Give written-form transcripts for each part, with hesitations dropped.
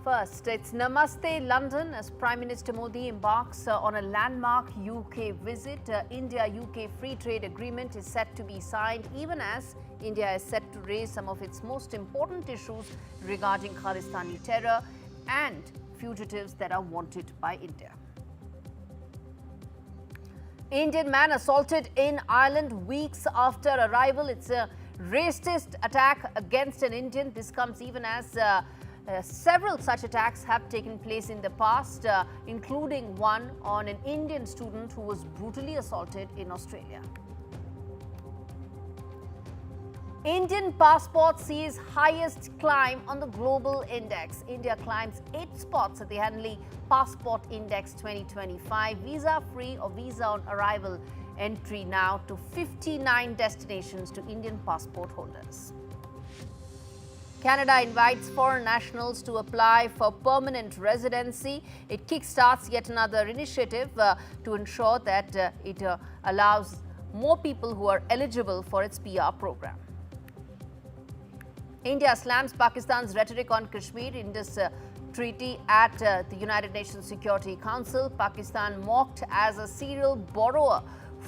First, it's Namaste London as Prime Minister Modi embarks on a landmark UK visit. India-UK Free Trade Agreement is set to be signed even as India is set to raise some of its most important issues regarding Khalistani terror and fugitives that are wanted by India. Indian man assaulted in Ireland weeks after arrival. It's a racist attack against an Indian. This comes even as several such attacks have taken place in the past, including one on an Indian student who was brutally assaulted in Australia. Indian passport sees highest climb on the global index. India climbs 8 spots at the Henley Passport Index 2025. Visa-free or visa on arrival entry now to 59 destinations to Indian passport holders. Canada invites foreign nationals to apply for permanent residency. It kickstarts yet another initiative to ensure that it allows more people who are eligible for its PR program. India slams Pakistan's rhetoric on Kashmir in this treaty at the United Nations Security Council. Pakistan mocked as a serial borrower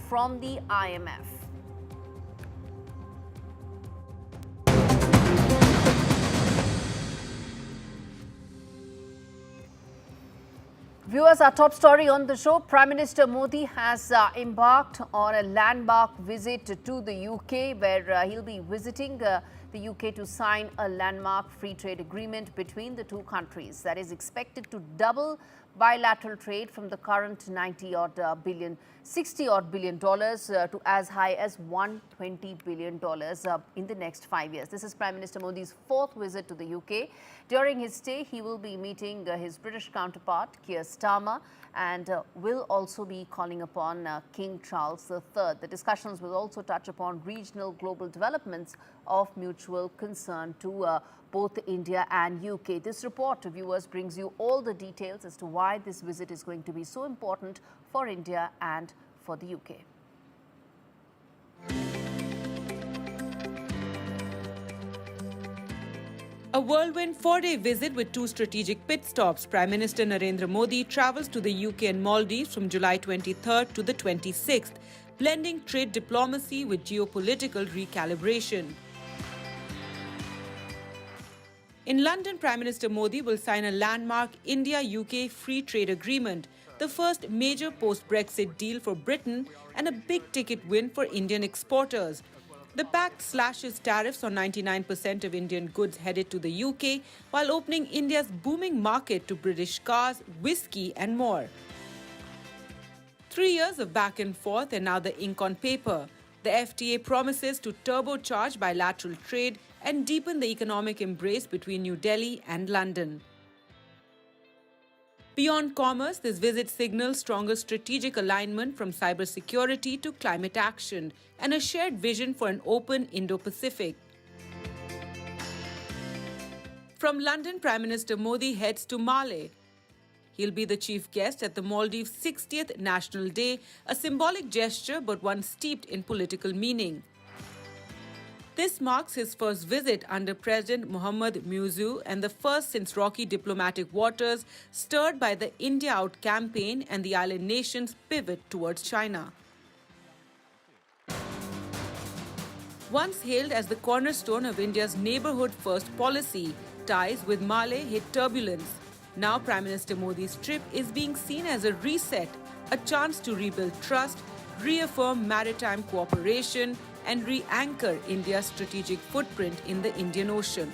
from the IMF. Viewers, our top story on the show, Prime Minister Modi has embarked on a landmark visit to the UK where he'll be visiting the UK to sign a landmark free trade agreement between the two countries that is expected to double bilateral trade from the current $60-odd billion to as high as $120 billion in the next 5 years. This is Prime Minister Modi's 4th visit to the UK. During his stay, he will be meeting his British counterpart, Keir Starmer, and will also be calling upon King Charles III. The discussions will also touch upon regional global developments of mutual concern to both India and UK. This report, viewers, brings you all the details as to why this visit is going to be so important for India and for the UK. A whirlwind 4-day visit with 2 strategic pit stops. Prime Minister Narendra Modi travels to the UK and Maldives from July 23rd to the 26th, blending trade diplomacy with geopolitical recalibration. In London, Prime Minister Modi will sign a landmark India-UK Free Trade Agreement, the first major post-Brexit deal for Britain and a big-ticket win for Indian exporters. The pact slashes tariffs on 99% of Indian goods headed to the UK while opening India's booming market to British cars, whiskey and more. 3 years of back and forth and now the ink on paper. The FTA promises to turbocharge bilateral trade and deepen the economic embrace between New Delhi and London. Beyond commerce, this visit signals stronger strategic alignment from cybersecurity to climate action and a shared vision for an open Indo-Pacific. From London, Prime Minister Modi heads to Malé. He'll be the chief guest at the Maldives' 60th National Day, a symbolic gesture but one steeped in political meaning. This marks his first visit under President Mohammad Muizzu and the first since rocky diplomatic waters stirred by the India Out campaign and the island nation's pivot towards China. Once hailed as the cornerstone of India's neighbourhood-first policy, ties with Malé hit turbulence. Now Prime Minister Modi's trip is being seen as a reset, a chance to rebuild trust, reaffirm maritime cooperation, and re-anchor India's strategic footprint in the Indian Ocean.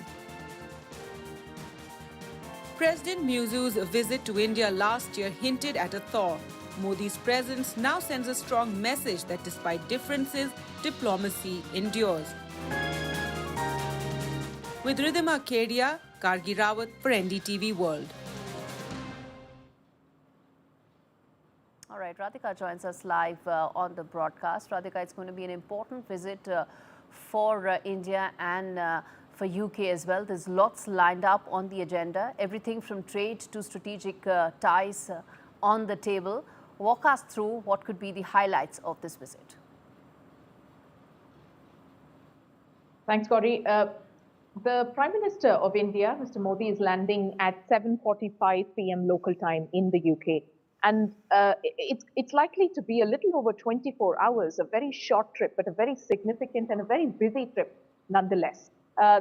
President Muizzu's visit to India last year hinted at a thaw. Modi's presence now sends a strong message that despite differences, diplomacy endures. With Ridhima Kedia, Gargi Rawat for NDTV World. All right, Radhika joins us live on the broadcast. Radhika, it's going to be an important visit for India and for UK as well. There's lots lined up on the agenda, everything from trade to strategic ties on the table. Walk us through what could be the highlights of this visit. Thanks, Gaurie. The Prime Minister of India, Mr. Modi, is landing at 7:45 p.m. local time in the UK. And it's likely to be a little over 24 hours, a very short trip, but a very significant and a very busy trip nonetheless.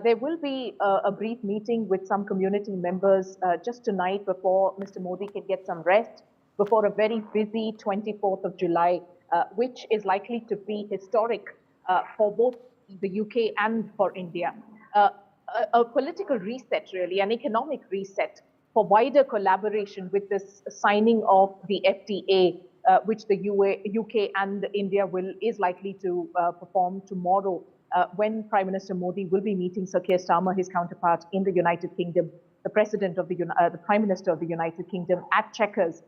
There will be a brief meeting with some community members just tonight before Mr. Modi can get some rest, before a very busy 24th of July, which is likely to be historic for both the UK and for India. Uh, a political reset, really, an economic reset for wider collaboration with this signing of the FTA, which the UK and India is likely to perform tomorrow, when Prime Minister Modi will be meeting Sir Keir Starmer, his counterpart in the United Kingdom, the the Prime Minister of the United Kingdom, at Chequers,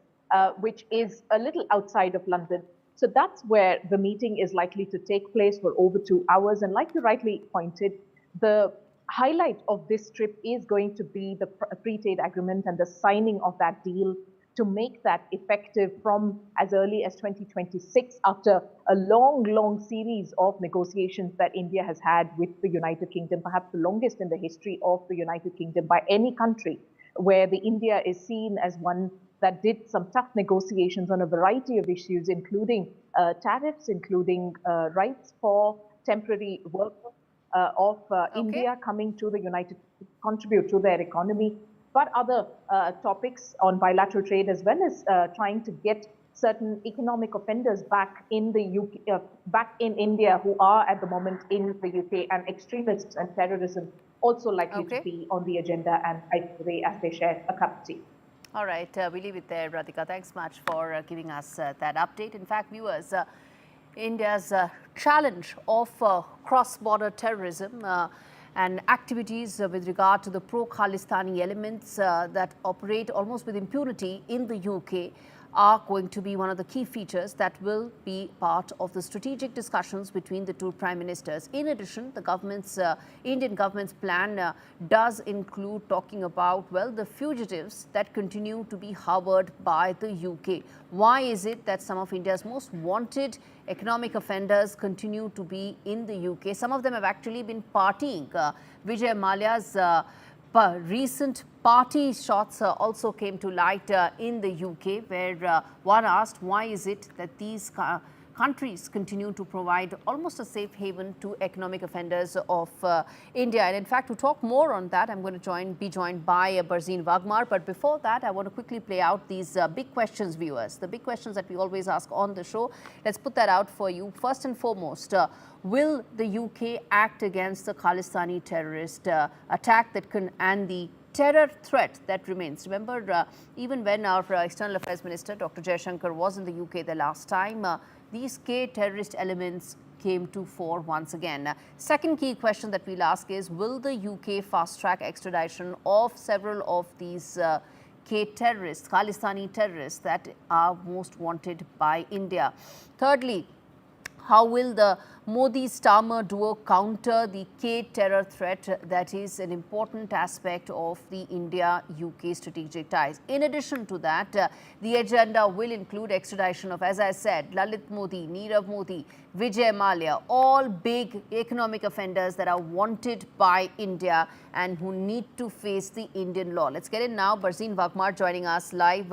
which is a little outside of London. So that's where the meeting is likely to take place for over 2 hours. And like you rightly pointed, the highlight of this trip is going to be the free trade agreement and the signing of that deal to make that effective from as early as 2026, after a long series of negotiations that India has had with the United Kingdom, perhaps the longest in the history of the United Kingdom by any country, where the India is seen as one that did some tough negotiations on a variety of issues, including tariffs, including rights for temporary workers of India coming to the United States, contribute to their economy, but other topics on bilateral trade, as well as trying to get certain economic offenders back in the UK, back in India, who are at the moment in the UK, and extremists and terrorism also likely to be on the agenda, and as they share a cup of tea. All right, we leave it there, Radhika. Thanks much for giving us that update. In fact, viewers, India's challenge of cross-border terrorism and activities with regard to the pro-Khalistani elements that operate almost with impunity in the UK are going to be one of the key features that will be part of the strategic discussions between the two prime ministers. In addition, the Indian government's plan does include talking about, well, the fugitives that continue to be harbored by the UK. Why is it that some of India's most wanted economic offenders continue to be in the UK? Some of them have actually been partying. Vijay Mallya's recent party shots also came to light in the UK, where one asked, why is it that these countries continue to provide almost a safe haven to economic offenders of India? And in fact, to talk more on that, I'm going to be joined by Barzeen Wagmar. But before that, I want to quickly play out these big questions, viewers, the big questions that we always ask on the show. Let's put that out for you. First and foremost, will the UK act against the Khalistani terrorist attack and the terror threat that remains? Remember, even when our External Affairs Minister, Dr. Jaishankar, was in the UK the last time, these K-terrorist elements came to fore once again. Second key question that we'll ask is, will the UK fast-track extradition of several of these K-terrorists, Khalistani terrorists that are most wanted by India? Thirdly, how will the Modi-Starmer duo counter the K-terror threat that is an important aspect of the India-UK strategic ties? In addition to that, the agenda will include extradition of, as I said, Lalit Modi, Nirav Modi, Vijay Mallya, all big economic offenders that are wanted by India and who need to face the Indian law. Let's get in now. Barzeen Wagmar joining us live.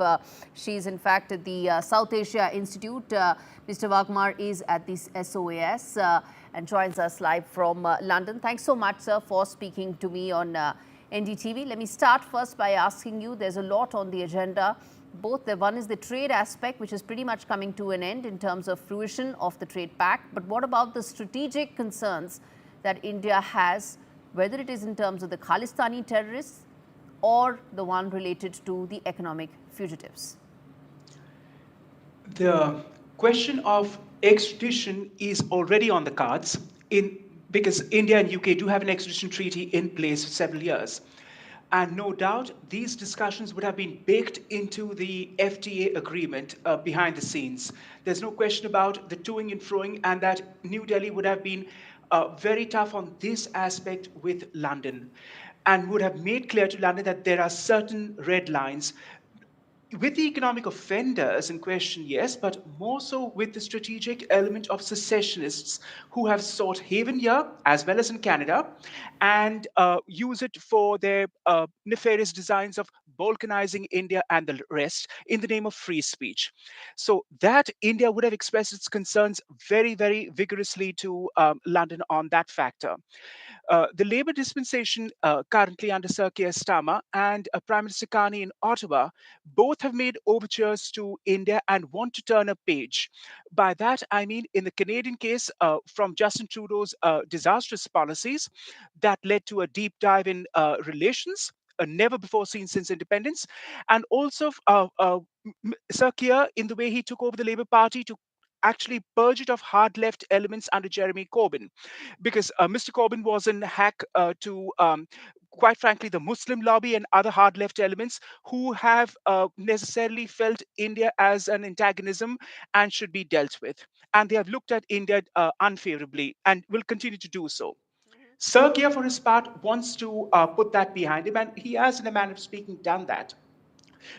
She's in fact at the South Asia Institute. Mr. Wagmar is at this SOAS and joins us live from London. Thanks so much, sir, for speaking to me on NDTV. Let me start first by asking you, there's a lot on the agenda. One is the trade aspect, which is pretty much coming to an end in terms of fruition of the trade pact. But what about the strategic concerns that India has, whether it is in terms of the Khalistani terrorists or the one related to the economic fugitives? The question of extradition is already on the cards because India and UK do have an extradition treaty in place for several years. And no doubt, these discussions would have been baked into the FTA agreement behind the scenes. There's no question about the toing and froing, and that New Delhi would have been very tough on this aspect with London, and would have made clear to London that there are certain red lines. with the economic offenders in question, yes, but more so with the strategic element of secessionists who have sought haven here as well as in Canada and use it for their nefarious designs of balkanizing India and the rest in the name of free speech. So that India would have expressed its concerns very, very vigorously to London on that factor. The Labour dispensation currently under Sir Keir Starmer and Prime Minister Carney in Ottawa both have made overtures to India and want to turn a page. By that, I mean in the Canadian case, from Justin Trudeau's disastrous policies that led to a deep dive in relations. Never before seen since independence, and also Sir Keir in the way he took over the Labour Party to actually purge it of hard left elements under Jeremy Corbyn because Mr. Corbyn was in hack to, quite frankly, the Muslim lobby and other hard left elements who have necessarily felt India as an antagonism and should be dealt with. And they have looked at India unfavorably and will continue to do so. Sir Keir, for his part, wants to put that behind him, and he has, in a manner of speaking, done that.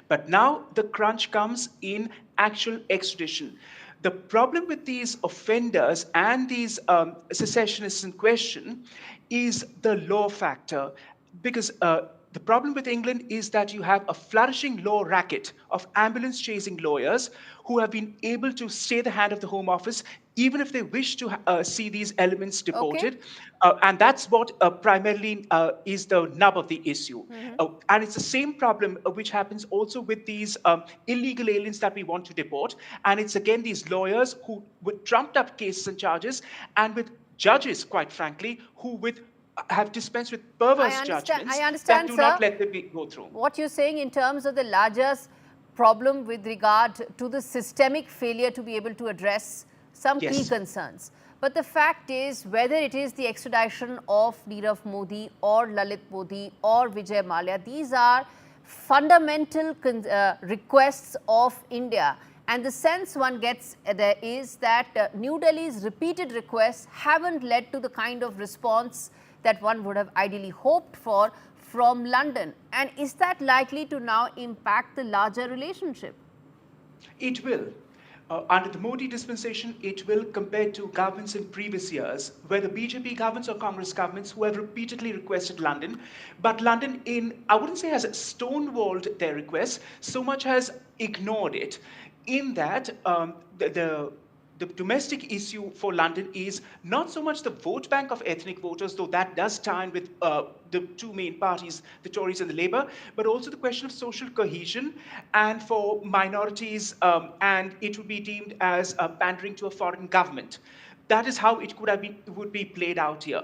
But now the crunch comes in actual extradition. The problem with these offenders and these secessionists in question is the law factor. Because the problem with England is that you have a flourishing law racket of ambulance chasing lawyers who have been able to stay the hand of the Home Office even if they wish to see these elements deported. Okay. And that's what primarily is the nub of the issue. And it's the same problem which happens also with these illegal aliens that we want to deport. And it's again these lawyers who, with trumped up cases and charges, and with judges, quite frankly, who have dispensed with perverse judgments that do not sir, let them go through. what you're saying in terms of the largest problem with regard to the systemic failure to be able to address some key Yes. concerns. But the fact is, whether it is the extradition of Nirav Modi or Lalit Modi or Vijay Mallya, these are fundamental requests of India. And the sense one gets there is that New Delhi's repeated requests haven't led to the kind of response that one would have ideally hoped for from London. And is that likely to now impact the larger relationship? It will. Under the Modi dispensation, it will compared to governments in previous years, whether BJP governments or Congress governments who have repeatedly requested London. But London, I wouldn't say has stonewalled their requests, so much has ignored it. In that, the domestic issue for London is not so much the vote bank of ethnic voters, though that does tie in with the two main parties, the Tories and the Labour, but also the question of social cohesion and for minorities, and it would be deemed as pandering to a foreign government. That is how it would be played out here.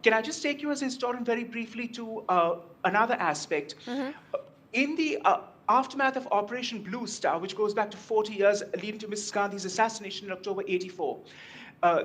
Can I just take you as a historian very briefly to another aspect? In the aftermath of Operation Blue Star, which goes back to 40 years leading to Mrs. Gandhi's assassination in October 84,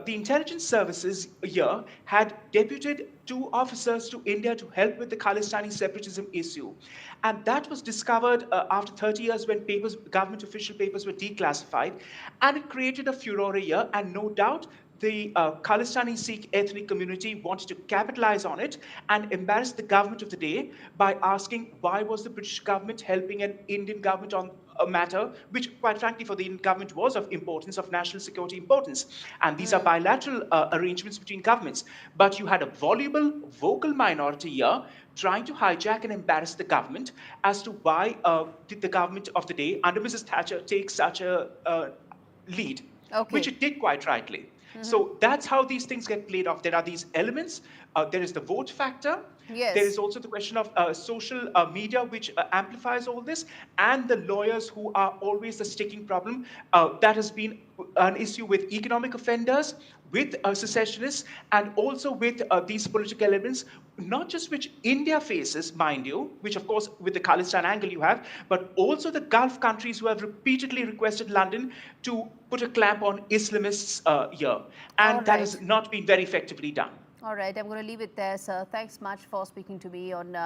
the intelligence services here had deputed 2 officers to India to help with the Khalistani separatism issue. And that was discovered after 30 years when government official papers were declassified. And it created a furore here, and no doubt the Khalistani Sikh ethnic community wanted to capitalize on it and embarrass the government of the day by asking why was the British government helping an Indian government on a matter which, quite frankly, for the Indian government was of importance, of national security importance. And these are bilateral arrangements between governments. But you had a voluble, vocal minority here trying to hijack and embarrass the government as to why did the government of the day, under Mrs. Thatcher, take such a lead, which it did quite rightly. So that's how these things get played off. There are these elements. There is the vote factor. Yes. There is also the question of social media, which amplifies all this, and the lawyers who are always the sticking problem. That has been an issue with economic offenders, with secessionists, and also with these political elements, not just which India faces, mind you, which of course with the Khalistan angle you have, but also the Gulf countries who have repeatedly requested London to put a clamp on Islamists here. And that has not been very effectively done. All right, I'm going to leave it there, sir. Thanks much for speaking to me on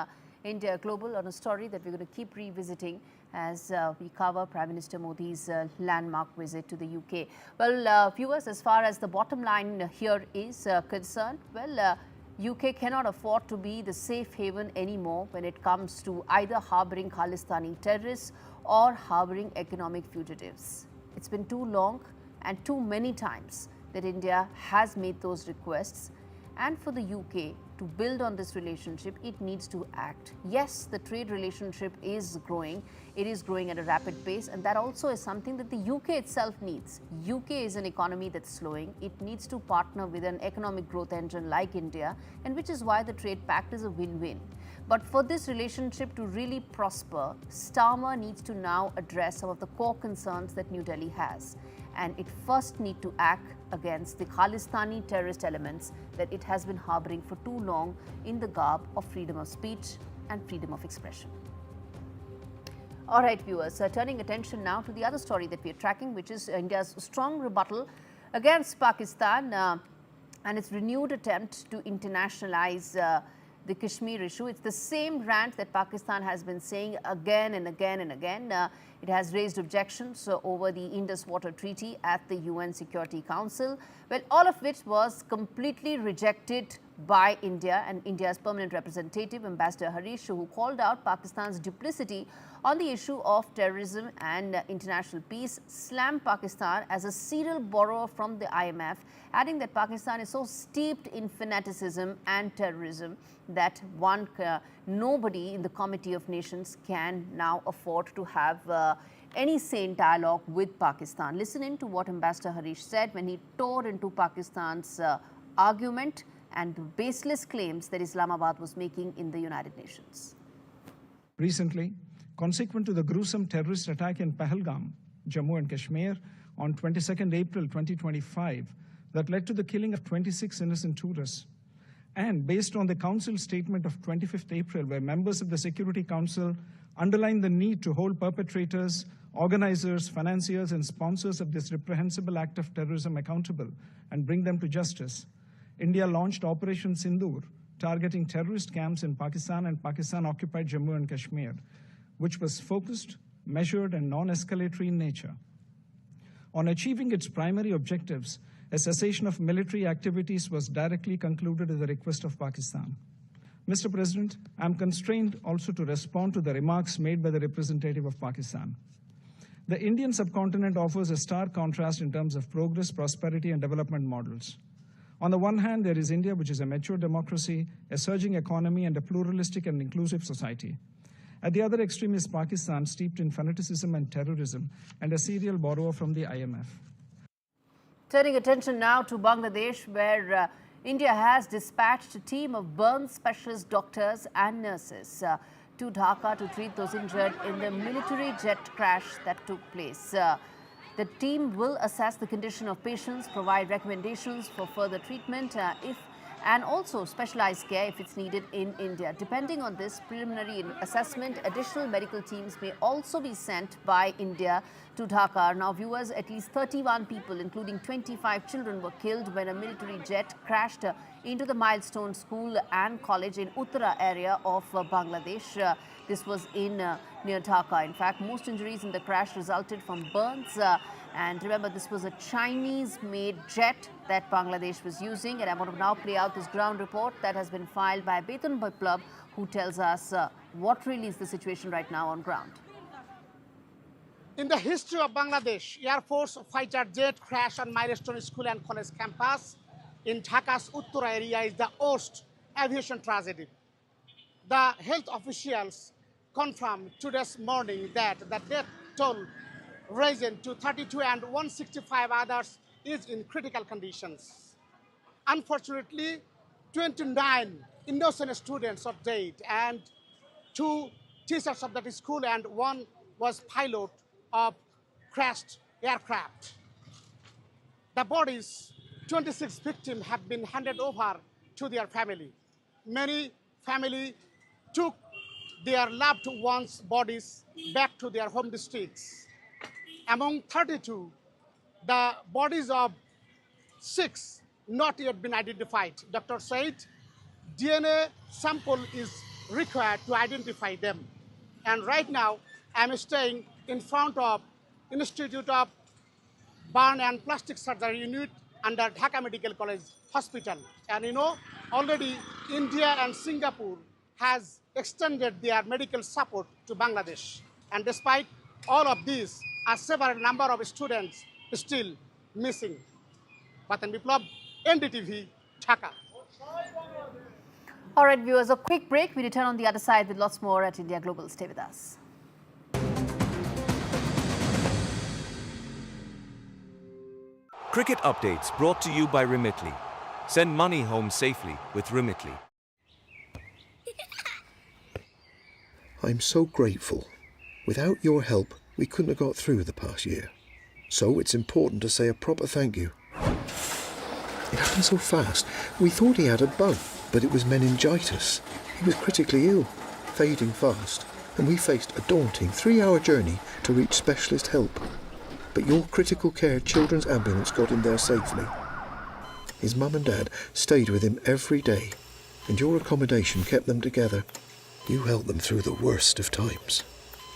India Global on a story that we're going to keep revisiting as we cover Prime Minister Modi's landmark visit to the UK. Well, viewers, as far as the bottom line here is concerned, well, UK cannot afford to be the safe haven anymore when it comes to either harboring Khalistani terrorists or harboring economic fugitives. It's been too long and too many times that India has made those requests, and for the UK to build on this relationship, it needs to act. Yes, the trade relationship is growing. It is growing at a rapid pace, and that also is something that the UK itself needs. UK is an economy that's slowing. It needs to partner with an economic growth engine like India, and which is why the trade pact is a win-win. But for this relationship to really prosper, Starmer needs to now address some of the core concerns that New Delhi has. And it first needs to act against the Khalistani terrorist elements that it has been harboring for too long in the garb of freedom of speech and freedom of expression. All right, viewers, turning attention now to the other story that we are tracking, which is India's strong rebuttal against Pakistan and its renewed attempt to internationalize the Kashmir issue. It's the same rant that Pakistan has been saying again and again and again. It has raised objections over the Indus Water Treaty at the UN Security Council, well, all of which was completely rejected by India and India's permanent representative, Ambassador Harish, who called out Pakistan's duplicity on the issue of terrorism and international peace, slammed Pakistan as a serial borrower from the IMF, adding that Pakistan is so steeped in fanaticism and terrorism that nobody in the Committee of Nations can now afford to have any sane dialogue with Pakistan. Listen in to what Ambassador Harish said when he tore into Pakistan's argument and the baseless claims that Islamabad was making in the United Nations. Recently, consequent to the gruesome terrorist attack in Pahalgam, Jammu and Kashmir, on 22nd April 2025, that led to the killing of 26 innocent tourists, and based on the Council statement of 25th April, where members of the Security Council underlined the need to hold perpetrators, organizers, financiers, and sponsors of this reprehensible act of terrorism accountable and bring them to justice, India launched Operation Sindoor, targeting terrorist camps in Pakistan and Pakistan-occupied Jammu and Kashmir, which was focused, measured, and non-escalatory in nature. On achieving its primary objectives, a cessation of military activities was directly concluded at the request of Pakistan. Mr. President, I am constrained also to respond to the remarks made by the representative of Pakistan. The Indian subcontinent offers a stark contrast in terms of progress, prosperity, and development models. On the one hand, there is India, which is a mature democracy, a surging economy, and a pluralistic and inclusive society. At the other extreme is Pakistan, steeped in fanaticism and terrorism, and a serial borrower from the IMF. Turning attention now to Bangladesh, where India has dispatched a team of burn specialist doctors and nurses to Dhaka to treat those injured in the military jet crash that took place. The team will assess the condition of patients, provide recommendations for further treatment and also specialized care if it's needed in India. Depending on this preliminary assessment, additional medical teams may also be sent by India to Dhaka. Now, viewers, at least 31 people, including 25 children, were killed when a military jet crashed into the Milestone School and College in Uttara area of Bangladesh. This was in near Dhaka. In fact, most injuries in the crash resulted from burns. And remember, this was a Chinese-made jet that Bangladesh was using. And I want to now play out this ground report that has been filed by Beton Biplab, who tells us what really is the situation right now on ground. In the history of Bangladesh, Air Force fighter jet crash on Milestone School and College campus in Dhaka's Uttara area is the worst aviation tragedy. The health officials confirmed today's morning that the death toll risen to 32 and 165 others is in critical conditions. Unfortunately, 29 innocent students are dead and 2 teachers of that school and 1 was pilot of crashed aircraft. The bodies, 26 victims, have been handed over to their family. Many families took their loved ones' bodies back to their home districts. Among 32, the bodies of 6 not yet been identified. Dr. said DNA sample is required to identify them. And right now, I'm staying in front of Institute of Burn and Plastic Surgery Unit under Dhaka Medical College Hospital. And you know, already India and Singapore has extended their medical support to Bangladesh. And despite all of this, a several number of students still missing. Batan Biplab, NDTV, Dhaka. All right, viewers, a quick break. We return on the other side with lots more at India Global. Stay with us. Cricket updates brought to you by Remitly. Send money home safely with Remitly. I'm so grateful. Without your help, we couldn't have got through the past year. So it's important to say a proper thank you. It happened so fast. We thought he had a bug, but it was meningitis. He was critically ill, fading fast, and we faced a daunting 3-hour journey to reach specialist help. But your critical care children's ambulance got him there safely. His mum and dad stayed with him every day, and your accommodation kept them together. You helped them through the worst of times.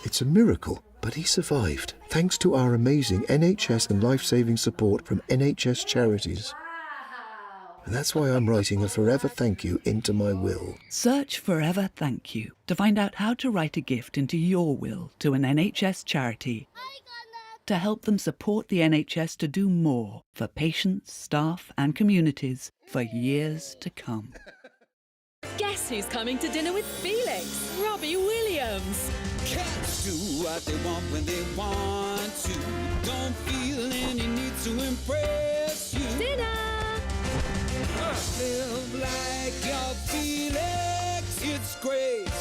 It's a miracle, but he survived, thanks to our amazing NHS and life-saving support from NHS charities. And that's why I'm writing a forever thank you into my will. Search Forever Thank You to find out how to write a gift into your will to an NHS charity to help them support the NHS to do more for patients, staff and communities for years to come. Guess who's coming to dinner with Felix? Robbie Williams. Cats do what they want when they want to. Don't feel any need to impress you. Dinner! Live like your Felix. It's great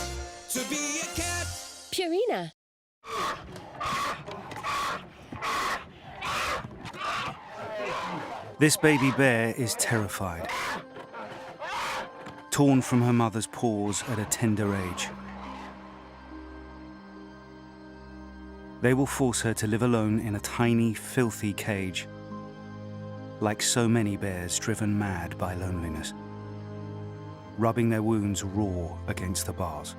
to be a cat. Purina. This baby bear is terrified. Torn from her mother's paws at a tender age. They will force her to live alone in a tiny, filthy cage, like so many bears driven mad by loneliness, rubbing their wounds raw against the bars,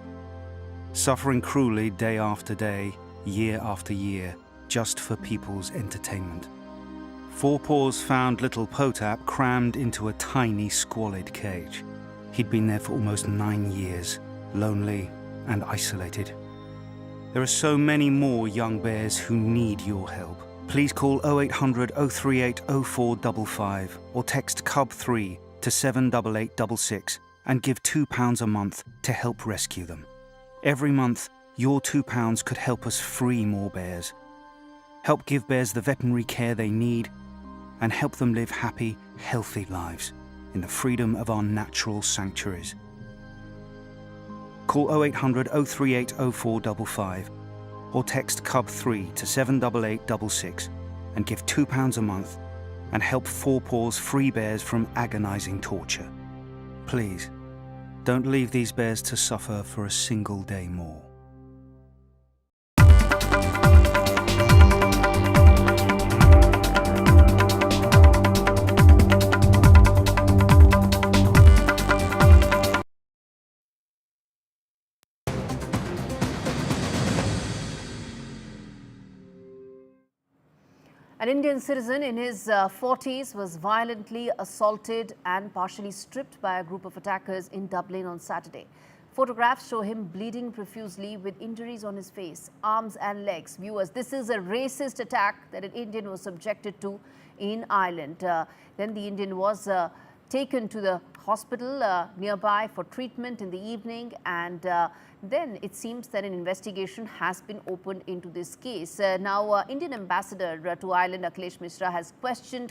suffering cruelly day after day, year after year, just for people's entertainment. Four Paws found little Potap crammed into a tiny, squalid cage. He'd been there for almost 9 years, lonely and isolated. There are so many more young bears who need your help. Please call 0800 038 0455 or text CUB3 to 78866 and give £2 a month to help rescue them. Every month, your £2 could help us free more bears, help give bears the veterinary care they need, and help them live happy, healthy lives in the freedom of our natural sanctuaries. Call 0800 038 0455 or text CUB3 to 78866 and give £2 a month and help Four Paws free bears from agonising torture. Please, don't leave these bears to suffer for a single day more. An Indian citizen in his 40s was violently assaulted and partially stripped by a group of attackers in Dublin on Saturday. Photographs show him bleeding profusely with injuries on his face, arms and legs. Viewers, this is a racist attack that an Indian was subjected to in Ireland. Then the Indian was taken to the hospital nearby for treatment in the evening, and then it seems that an investigation has been opened into this case. Now, Indian ambassador to Ireland, Akhilesh Mishra, has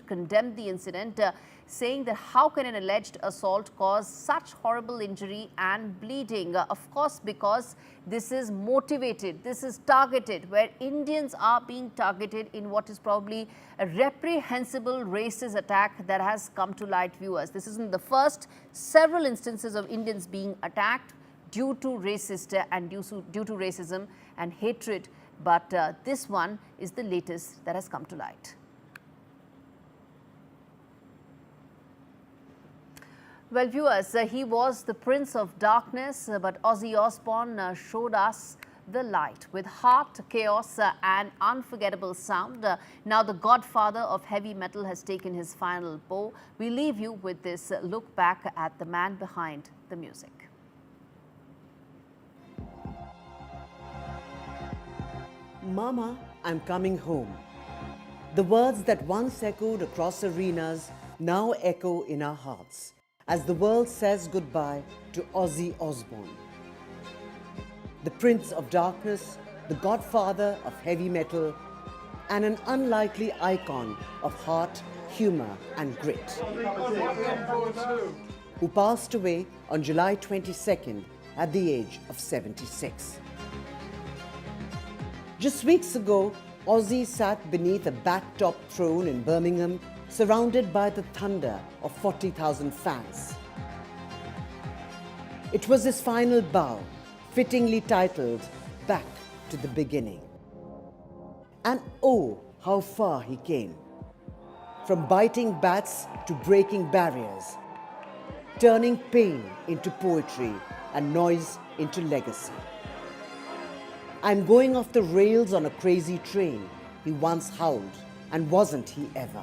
condemned the incident, saying that how can an alleged assault cause such horrible injury and bleeding? Of course, because this is motivated, this is targeted, where Indians are being targeted in what is probably a reprehensible racist attack that has come to light, viewers. This isn't the first. Several instances of Indians being attacked due to racism and hatred, but this one is the latest that has come to light. Well, viewers, he was the Prince of Darkness, but Ozzy Osbourne showed us the light. With heart, chaos and unforgettable sound, now the godfather of heavy metal has taken his final bow. We leave you with this look back at the man behind the music. Mama, I'm coming home. The words that once echoed across arenas now echo in our hearts as the world says goodbye to Ozzy Osbourne. The Prince of Darkness, the godfather of heavy metal, and an unlikely icon of heart, humor, and grit, who passed away on July 22nd at the age of 76. Just weeks ago, Ozzy sat beneath a back-top throne in Birmingham, surrounded by the thunder of 40,000 fans. It was his final bow, fittingly titled Back to the Beginning. And oh, how far he came. From biting bats to breaking barriers, turning pain into poetry and noise into legacy. I'm going off the rails on a crazy train, he once howled, and wasn't he ever?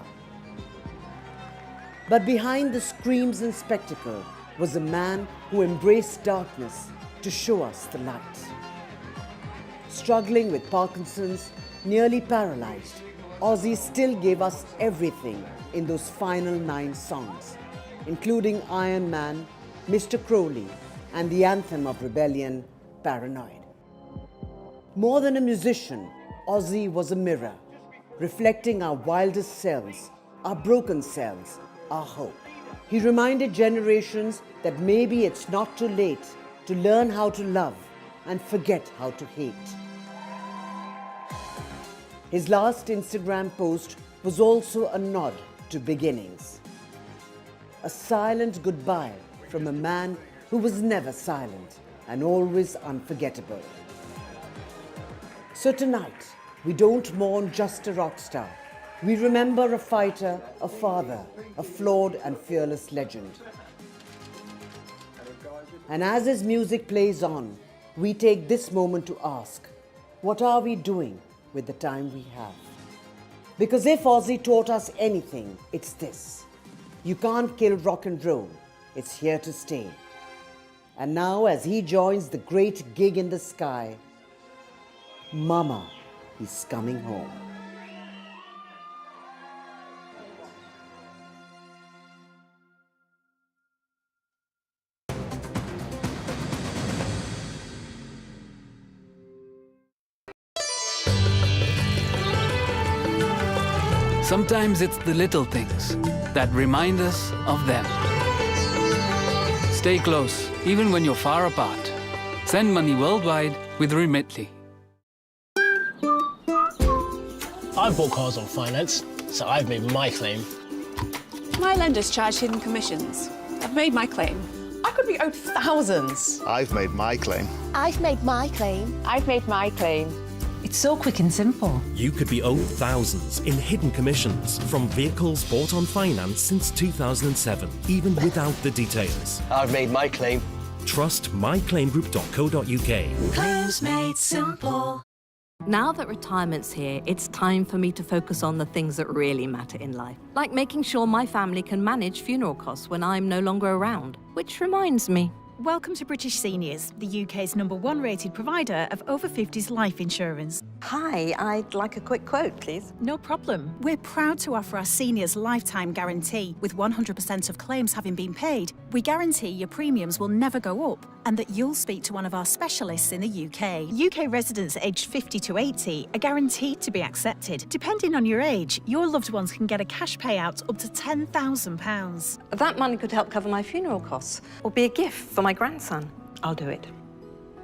But behind the screams and spectacle was a man who embraced darkness to show us the light. Struggling with Parkinson's, nearly paralyzed, Ozzy still gave us everything in those final 9 songs, including Iron Man, Mr. Crowley, and the anthem of rebellion, Paranoid. More than a musician, Ozzy was a mirror, reflecting our wildest selves, our broken selves, our hope. He reminded generations that maybe it's not too late to learn how to love and forget how to hate. His last Instagram post was also a nod to beginnings. A silent goodbye from a man who was never silent and always unforgettable. So tonight, we don't mourn just a rock star. We remember a fighter, a father, a flawed and fearless legend. And as his music plays on, we take this moment to ask, what are we doing with the time we have? Because if Ozzy taught us anything, it's this. You can't kill rock and roll. It's here to stay. And now as he joins the great gig in the sky, Mama, he's coming home. Sometimes it's the little things that remind us of them. Stay close, even when you're far apart. Send money worldwide with Remitly. I've bought cars on finance, so I've made my claim. My lenders charge hidden commissions. I've made my claim. I could be owed thousands. I've made my claim. I've made my claim. I've made my claim. It's so quick and simple. You could be owed thousands in hidden commissions from vehicles bought on finance since 2007, even without the details. I've made my claim. Trust myclaimgroup.co.uk. Claims made simple. Now that retirement's here, it's time for me to focus on the things that really matter in life, like making sure my family can manage funeral costs when I'm no longer around. Which reminds me, Welcome to British Seniors, the UK's #1 rated provider of over 50s life insurance. Hi, I'd like a quick quote, please. No problem. We're proud to offer our seniors lifetime guarantee. With 100% of claims having been paid, we guarantee your premiums will never go up and that you'll speak to one of our specialists in the UK. UK residents aged 50 to 80 are guaranteed to be accepted. Depending on your age, your loved ones can get a cash payout up to £10,000. That money could help cover my funeral costs or be a gift for my grandson. I'll do it.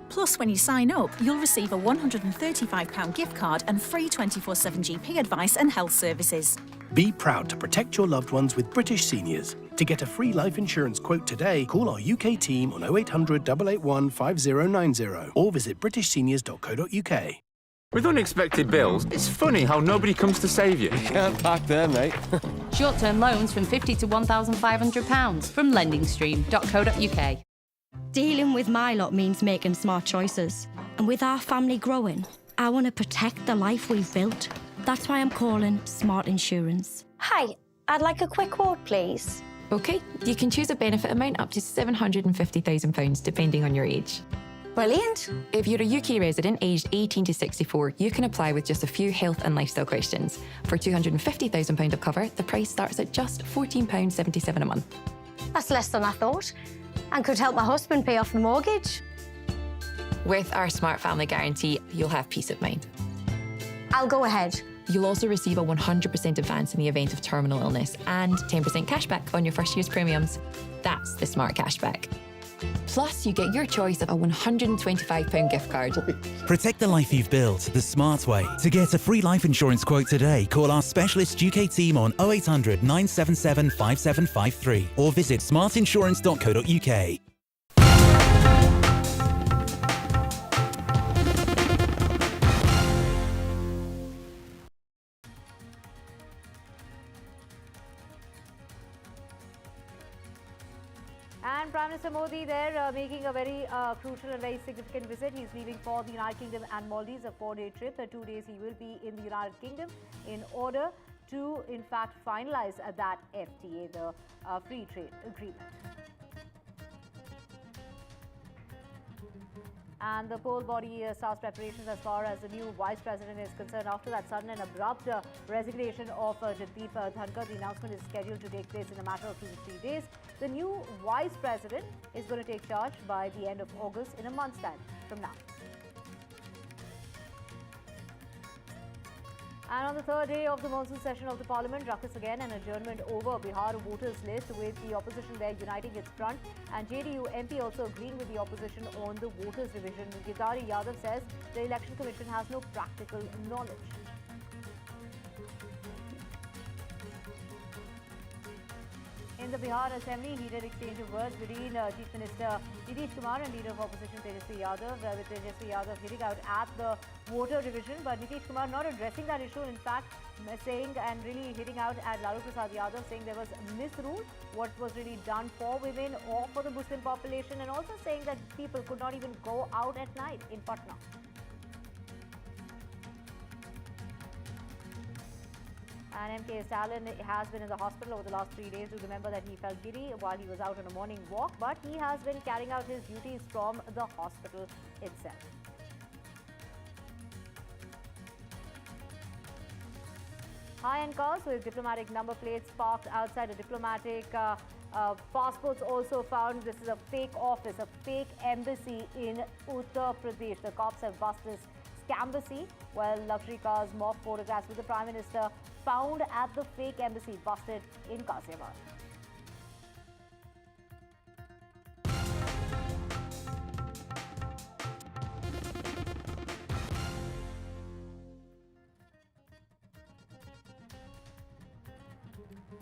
Plus, when you sign up, you'll receive a £135 gift card and free 24/7 GP advice and health services. Be proud to protect your loved ones with British Seniors. To get a free life insurance quote today, call our UK team on 0800 881 5090 or visit britishseniors.co.uk. With unexpected bills, it's funny how nobody comes to save you. Can't park there, mate. Short-term loans from £50 to £1,500 from lendingstream.co.uk. Dealing with my lot means making smart choices. And with our family growing, I want to protect the life we've built. That's why I'm calling Smart Insurance. Hi, I'd like a quick quote, please. OK, you can choose a benefit amount up to £750,000 depending on your age. Brilliant. If you're a UK resident aged 18 to 64, you can apply with just a few health and lifestyle questions. For £250,000 of cover, the price starts at just £14.77 a month. That's less than I thought, and could help my husband pay off the mortgage. With our Smart Family Guarantee, you'll have peace of mind. I'll go ahead. You'll also receive a 100% advance in the event of terminal illness and 10% cashback on your first year's premiums. That's the Smart Cashback. Plus, you get your choice of a £125 gift card. Protect the life you've built the smart way. To get a free life insurance quote today, call our specialist UK team on 0800 977 5753 or visit smartinsurance.co.uk. And Prime Minister Modi there making a very crucial and very significant visit. He's leaving for the United Kingdom and Maldives, a 4-day trip. 2 days he will be in the United Kingdom in order to, in fact, finalize that FTA, the free trade agreement. And the poll body starts preparations as far as the new vice president is concerned. After that sudden and abrupt resignation of Jagdeep Dhankar, the announcement is scheduled to take place in a matter of 2 to 3 days. The new vice president is going to take charge by the end of August, in a month's time from now. And on the third day of the monsoon session of the parliament, ruckus again and adjournment over Bihar voters list, with the opposition there uniting its front, and JDU MP also agreeing with the opposition on the voters division. Gaurie Yadav says the election commission has no practical knowledge. In the Bihar Assembly, heated exchange of words between Chief Minister Nitish Kumar and Leader of Opposition Tejasvi Yadav, with Tejasvi Yadav hitting out at the voter division, but Nitish Kumar not addressing that issue, in fact saying and really hitting out at Lalu Prasad Yadav, saying there was misrule, what was really done for women or for the Muslim population, and also saying that people could not even go out at night in Patna. And MK Stalin has been in the hospital over the last 3 days. You remember that he felt giddy while he was out on a morning walk, but he has been carrying out his duties from the hospital itself. High-end cars with diplomatic number plates parked outside a diplomatic passports also found. This is a fake office, a fake embassy in Uttar Pradesh. The cops have busted this scambassy. Well, luxury cars, mock photographs with the Prime Minister found at the fake embassy busted in Ghaziabad.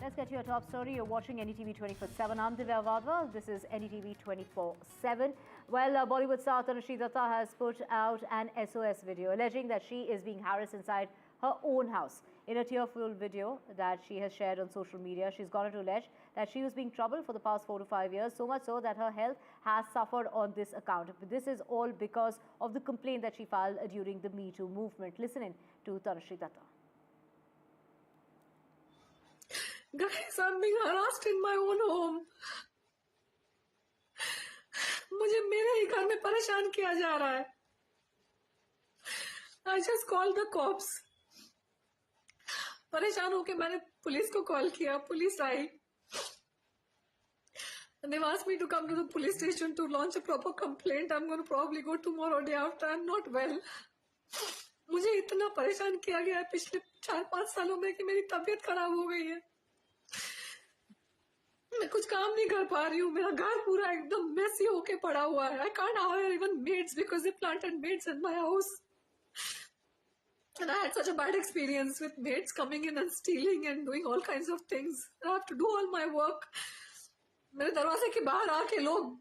Let's get to your top story. You're watching NDTV 24/7. I'm Divya Vadva. This is NDTV 24/7. Well, Bollywood star Tanushree Datta has put out an SOS video alleging that she is being harassed inside her own house. In a tearful video that she has shared on social media, she's gone on to allege that she was being troubled for the past 4 to 5 years, so much so that her health has suffered on this account. But this is all because of the complaint that she filed during the Me Too movement. Listen in to Tanushree Datta. Guys, I'm being harassed in my own home. मुझे मेरे ही घर में परेशान किया जा रहा है. I just called the cops. परेशान होके मैंने पुलिस को कॉल किया. Police I. And they've asked me to come to the police station to launch a proper complaint. I'm going to probably go tomorrow day after. I'm not well. मुझे इतना परेशान किया गया है पिछले 4-5 सालों में कि मेरी तबीयत खराब हो गई है. मैं कुछ काम नहीं कर पा रही हूँ. मेरा घर पूरा एकदम मेसी होके पड़ा हुआ है. I can't hire even maids because they planted maids in my house. And I had such a bad experience with maids coming in and stealing and doing all kinds of things. I have to do all my work. मेरे दरवाजे के बाहर आके लोग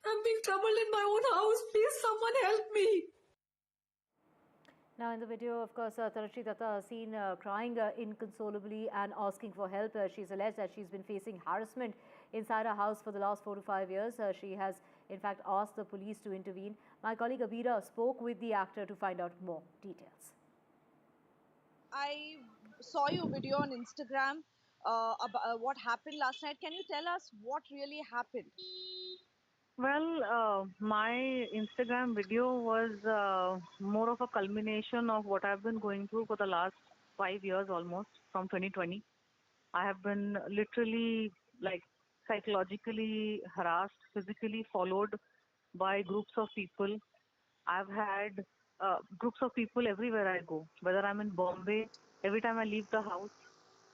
I'm being troubled in my own house. Please, someone help me. Now, in the video, of course, Tanushree Datta is seen crying inconsolably and asking for help. She's alleged that she's been facing harassment inside her house for the last 4 to 5 years. She has in fact, asked the police to intervene. My colleague Abira spoke with the actor to find out more details. I saw your video on Instagram about what happened last night. Can you tell us what really happened? Well, my Instagram video was more of a culmination of what I've been going through for the last 5 years almost, from 2020. I have been literally psychologically harassed, physically followed by groups of people. I've had groups of people everywhere I go, whether I'm in Bombay, every time I leave the house,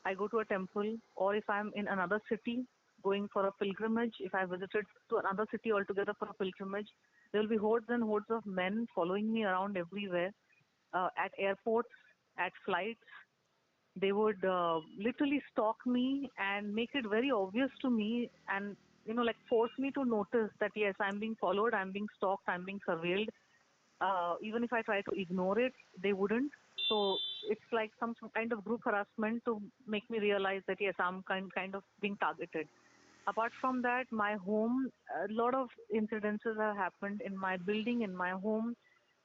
I go to a temple, or if I'm in another city going for a pilgrimage, if I visited to another city altogether for a pilgrimage, there will be hordes and hordes of men following me around everywhere, at airports, at flights. They would literally stalk me and make it very obvious to me and, force me to notice that, yes, I'm being followed, I'm being stalked, I'm being surveilled. Even if I try to ignore it, they wouldn't. So it's like some kind of group harassment to make me realize that, yes, I'm kind of being targeted. Apart from that, my home, a lot of incidences have happened in my building, in my home,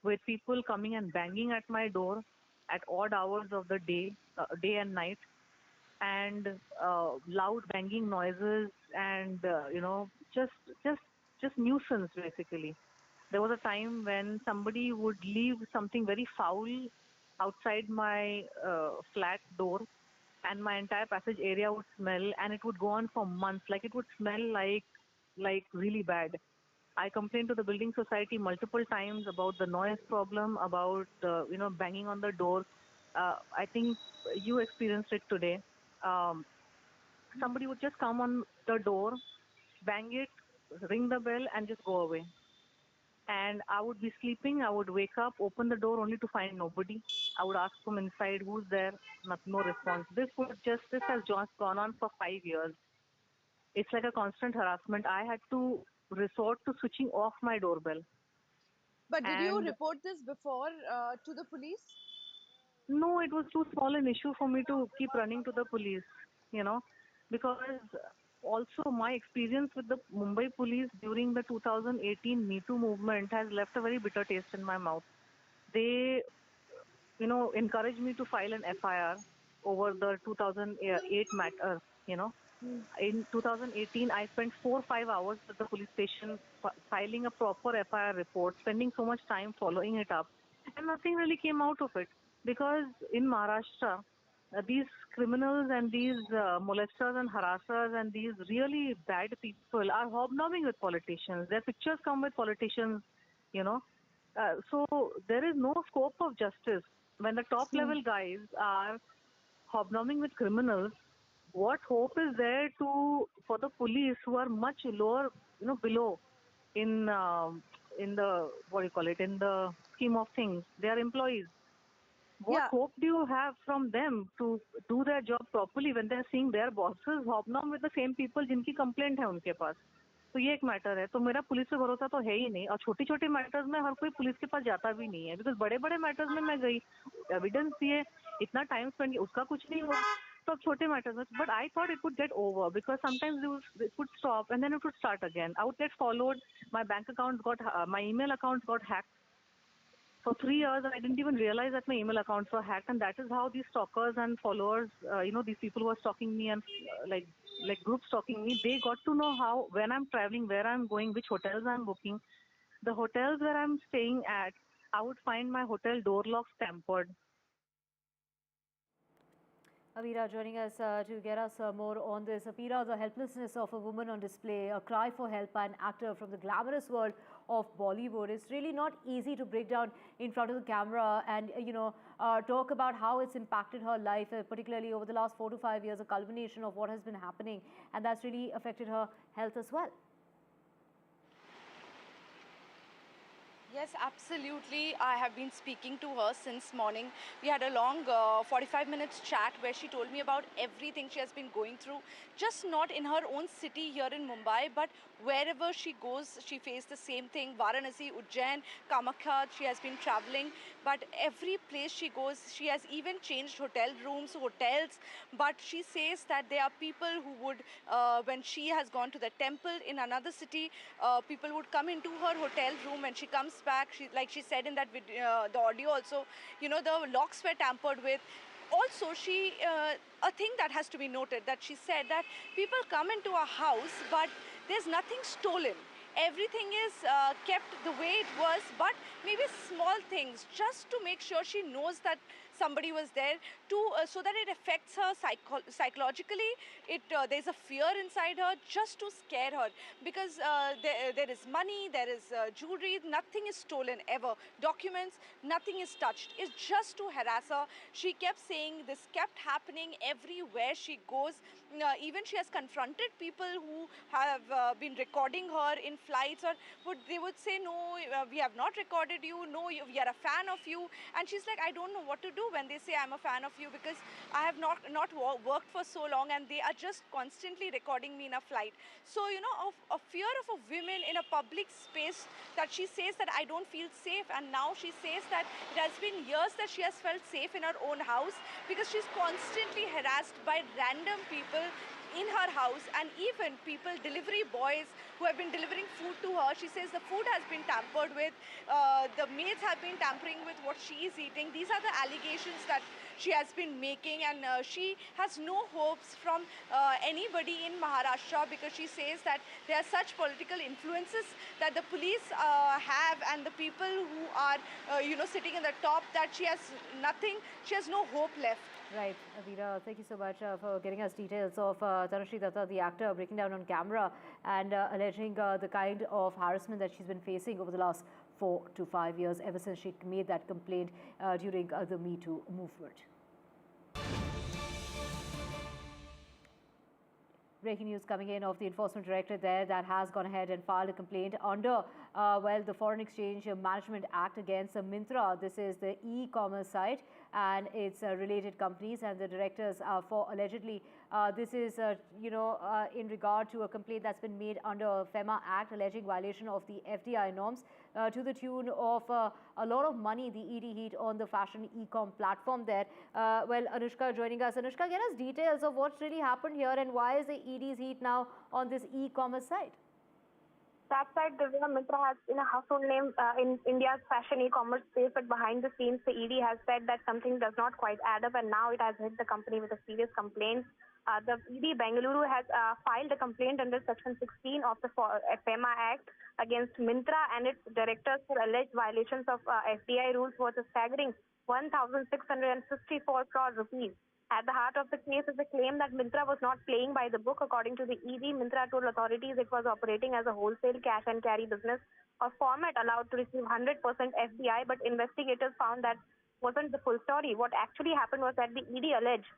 with people coming and banging at my door at odd hours of the day, day and night, and loud banging noises and, just nuisance, basically. There was a time when somebody would leave something very foul outside my flat door, and my entire passage area would smell, and it would go on for months. Like, it would smell like really bad. I complained to the building society multiple times about the noise problem, about banging on the door. I think you experienced it today. Somebody would just come on the door, bang it, ring the bell, and just go away. And I would be sleeping, I would wake up, open the door only to find nobody. I would ask from inside, who's there? No response. This has just gone on for 5 years. It's like a constant harassment. I had to resort to switching off my doorbell. But did you report this before to the police? No, it was too small an issue for me to keep running to the police, because also my experience with the Mumbai police during the 2018 Me Too movement has left a very bitter taste in my mouth. They, encouraged me to file an FIR over the 2008 matter, In 2018, I spent 4 or 5 hours at the police station filing a proper FIR report, spending so much time following it up, and nothing really came out of it. Because in Maharashtra, these criminals and these molesters and harassers and these really bad people are hobnobbing with politicians. Their pictures come with politicians, So there is no scope of justice. When the top level guys are hobnobbing with criminals, what hope is there for the police who are much lower, below in the in the scheme of things? They are employees. What hope do you have from them to do their job properly when they are seeing their bosses hobnob with the same people जिनकी complaint है उनके पास? तो ये एक matter है. तो मेरा police पे भरोसा तो है ही नहीं, और छोटी छोटी मैटर्स में हर कोई पुलिस के पास जाता भी नहीं है, बिकॉज बड़े बड़े मैटर्स में मैं गई, एविडेंस दिए, इतना टाइम स्पेंड किया, उसका कुछ नहीं हुआ. तो अब छोटे मैटर्स में, but I thought it would get over because sometimes it would stop and then it would start again. I would get followed, my bank account got, my email accounts got hacked. For 3 years, I didn't even realize that my email accounts were hacked, and that is how these stalkers and followers, these people who are stalking me and like group stalking me, they got to know how, when I'm traveling, where I'm going, which hotels I'm booking. The hotels where I'm staying at, I would find my hotel door locks tampered. Abira joining us to get us more on this. Abira, the helplessness of a woman on display, a cry for help by an actor from the glamorous world of Bollywood. It's really not easy to break down in front of the camera and, talk about how it's impacted her life, particularly over the last 4 to 5 years, a culmination of what has been happening. And that's really affected her health as well. Yes, absolutely. I have been speaking to her since morning. We had a long 45 minutes chat where she told me about everything she has been going through, just not in her own city here in Mumbai, but wherever she goes, she faced the same thing. Varanasi, Ujjain, Kamakya, she has been traveling, but every place she goes, she has even changed hotel rooms, hotels, but she says that there are people who would, when she has gone to the temple in another city, people would come into her hotel room when she comes back. Like she said in that video, the audio also, you know, the locks were tampered with. Also, a thing that has to be noted, that she said that people come into a house, but there's nothing stolen. Everything is kept the way it was, but maybe small things, just to make sure she knows that somebody was there, so that it affects her psychologically. There's a fear inside her, just to scare her, because there is money, there is jewelry, nothing is stolen ever. Documents, nothing is touched. It's just to harass her. She kept saying this kept happening everywhere she goes. Even she has confronted people who have been recording her in flights, or they would say, no, we have not recorded you, no, we are a fan of you. And she's like, I don't know what to do when they say I'm a fan of you, because I have not worked for so long and they are just constantly recording me in a flight. So, you know, a fear of a woman in a public space, that she says that I don't feel safe, and now she says that it has been years that she has felt safe in her own house, because she's constantly harassed by random people in her house, and even people, delivery boys who have been delivering food to her. She says the food has been tampered with, the maids have been tampering with what she is eating. These are the allegations that she has been making, and she has no hopes from anybody in Maharashtra, because she says that there are such political influences that the police have, and the people who are you know, sitting in the top, that she has nothing, she has no hope left. Right, Veera, thank you so much for getting us details of Tanushree Datta, the actor, breaking down on camera and alleging the kind of harassment that she's been facing over the last 4 to 5 years, ever since she made that complaint during the Me Too movement. Breaking news coming in of the enforcement director there that has gone ahead and filed a complaint under the Foreign Exchange Management Act against Myntra. This is the e-commerce site and its related companies, and the directors for allegedly this is in regard to a complaint that's been made under FEMA Act alleging violation of the FTA norms to the tune of a lot of money. The ED heat on the fashion e-com platform there. Anushka joining us. Anushka, get us details of what's really happened here, and why is the ED's heat now on this e-commerce site? That side, Divya, Myntra has been a household name in India's fashion e-commerce space, but behind the scenes, the ED has said that something does not quite add up, and now it has hit the company with a serious complaint. The ED Bengaluru has filed a complaint under Section 16 of the FEMA Act against Myntra and its directors for alleged violations of FDI rules worth a staggering 1,654 crore rupees. At the heart of the case is the claim that Myntra was not playing by the book. According to the ED, Myntra told authorities it was operating as a wholesale cash and carry business, a format allowed to receive 100% FDI, but investigators found that wasn't the full story. What actually happened was that the ED alleged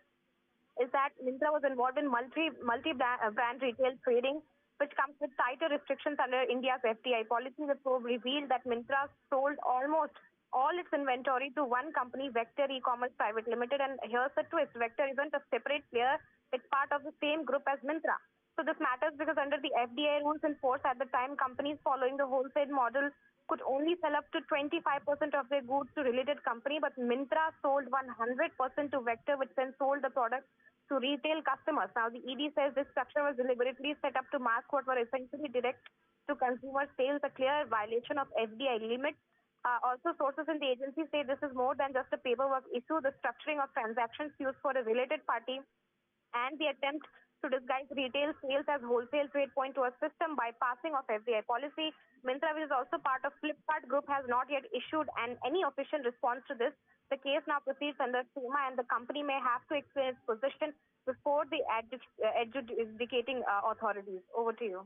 is that Myntra was involved in multi-brand retail trading, which comes with tighter restrictions under India's FTA policy. The probe revealed that Myntra sold almost all its inventory to one company, Vector E-Commerce Private Limited, and here's the twist: Vector isn't a separate player; it's part of the same group as Myntra. So this matters because under the FDI rules in force at the time, companies following the wholesale model could only sell up to 25% of their goods to related company, but Myntra sold 100% to Vector, which then sold the product to retail customers. Now the ED says this structure was deliberately set up to mask what were essentially direct to consumer sales, a clear violation of FDI limits. Also, sources in the agency say this is more than just a paperwork issue. The structuring of transactions used for a related party and the attempt to disguise retail sales as wholesale trade point to a system bypassing of FDI policy. Myntra, which is also part of Flipkart Group, has not yet issued any official response to this. The case now proceeds under FEMA, and the company may have to explain its position before the adjudicating authorities. Over to you.